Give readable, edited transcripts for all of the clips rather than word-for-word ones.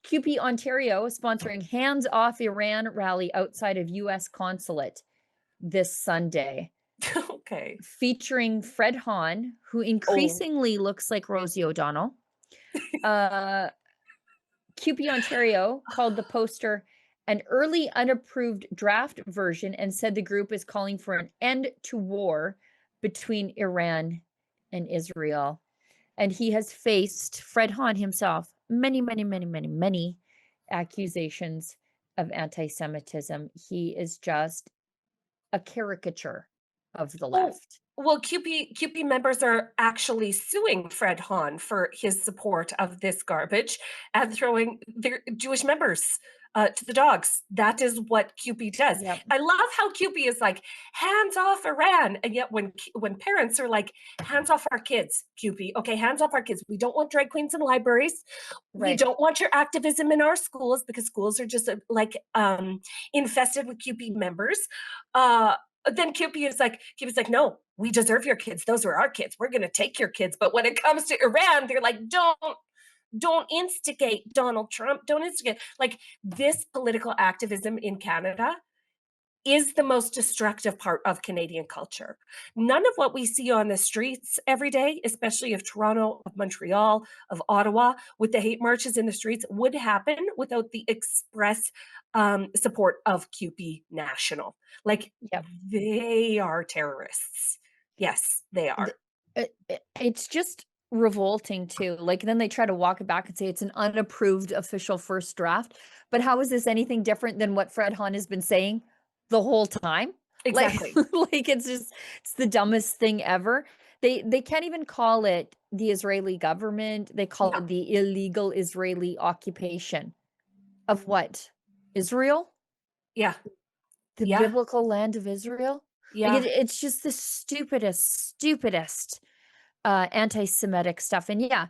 CUPE Ontario is sponsoring Hands Off Iran rally outside of US consulate this Sunday, Okay. featuring Fred Hahn, who Oh, increasingly looks like Rosie O'Donnell. Uh, CUPE Ontario called the poster an early unapproved draft version and said the group is calling for an end to war between Iran and Israel. And he has faced, Fred Hahn himself, many accusations of anti-Semitism. He is just a caricature of the oh, left. well, CUPE members are actually suing Fred Hahn for his support of this garbage and throwing their Jewish members to the dogs. That is what CUPE does. Yep. I love how CUPE is like hands off Iran, and yet when parents are like hands off our kids, CUPE, okay, hands off our kids. We don't want drag queens in libraries. We Right. don't want your activism in our schools because schools are just infested with CUPE members. Then CUPE is like, no, we deserve your kids. Those are our kids. We're going to take your kids. But when it comes to Iran, they're like, don't instigate Donald Trump. Don't instigate. Like this political activism in Canada is the most destructive part of Canadian culture. None of what we see on the streets every day, especially of Toronto, of Montreal, of Ottawa, with the hate marches in the streets, would happen without the express support of CUPE National. Like, Yep. they are terrorists. Yes, they are. It's just revolting too. Like then they try to walk it back and say it's an unapproved official first draft. But how is this anything different than what Fred Hahn has been saying the whole time? Like, Exactly. like it's the dumbest thing ever. They can't even call it the Israeli government. They call Yeah. it the illegal Israeli occupation of what? Israel? Yeah. The Yeah. biblical land of Israel? Like Yeah. it's just the stupidest anti-Semitic stuff. And yeah,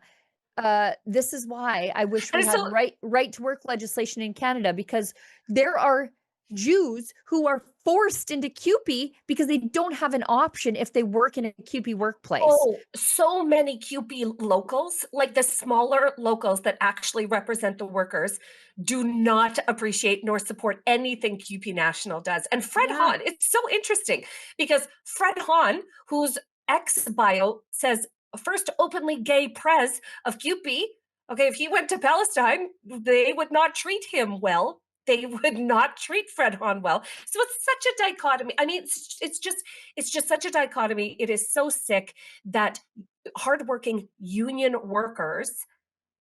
this is why I wish we And had so right to work legislation in Canada, because there are Jews who are forced into CUPE because they don't have an option if they work in a CUPE workplace. oh, so many CUPE locals, like the smaller locals that actually represent the workers, do not appreciate nor support anything CUPE National does. And Fred Yeah. Hahn, it's so interesting because Fred Hahn, whose ex bio says first openly gay pres of CUPE, okay, if he went to Palestine, they would not treat him well. They would not treat Fred Hahn well. So it's such a dichotomy. I mean, it's just such a dichotomy. It is so sick that hardworking union workers,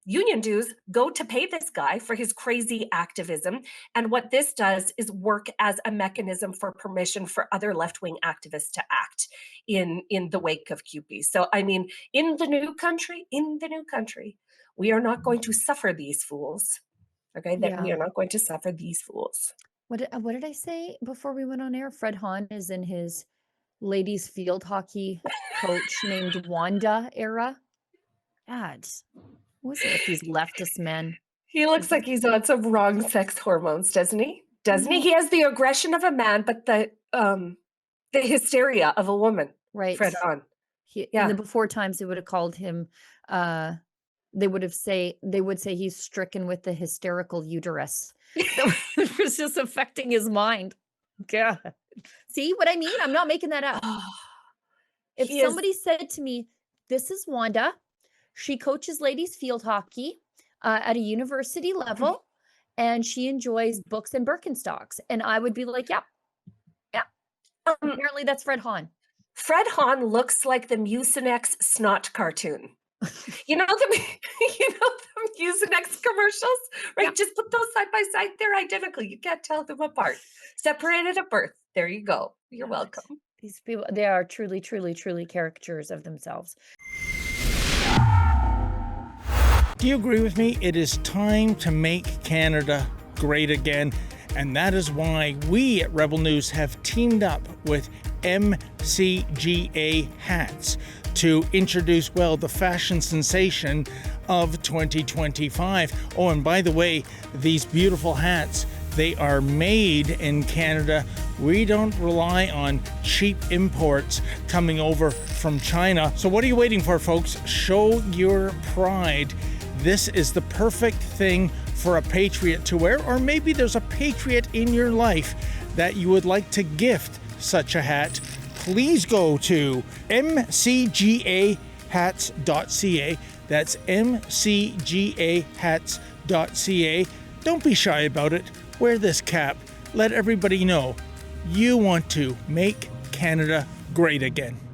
union dues, go to pay this guy for his crazy activism. And what this does is work as a mechanism for permission for other left-wing activists to act in the wake of CUPE. So I mean, in the new country, we are not going to suffer these fools. Okay, that we Yeah. are not going to suffer these fools. What did I say before we went on air? Fred Hahn is in his ladies field hockey coach named Wanda era. God, what's it with these leftist men? He They looks like just he's on some wrong sex hormones, doesn't he? Doesn't he? no, He has the aggression of a man, but the hysteria of a woman. right. Fred on. In Yeah. the before times, they would have called him, uh, they would say he's stricken with the hysterical uterus. That was just affecting his mind. God. See what I mean? I'm not making that up. If He is somebody said to me, "This is Wanda, she coaches ladies field hockey, at a university level, and she enjoys books and Birkenstocks," and I would be like, "Yep, yeah, um, apparently that's Fred Hahn." Fred Hahn looks like the Mucinex snot cartoon. You know the Mucinex commercials, Yeah. right? Just put those side by side. They're identical. You can't tell them apart. Separated at birth. There you go. You're God, welcome. these people, they are truly caricatures of themselves. Do you agree with me? It is time to make Canada great again. And that is why we at Rebel News have teamed up with MCGA Hats to introduce, well, the fashion sensation of 2025. Oh, and by the way, these beautiful hats, they are made in Canada. We don't rely on cheap imports coming over from China. So what are you waiting for, folks? Show your pride. this is the perfect thing for a patriot to wear, or maybe there's a patriot in your life that you would like to gift such a hat. Please go to mcgahats.ca. That's mcgahats.ca. Don't be shy about it. Wear this cap. Let everybody know you want to make Canada great again.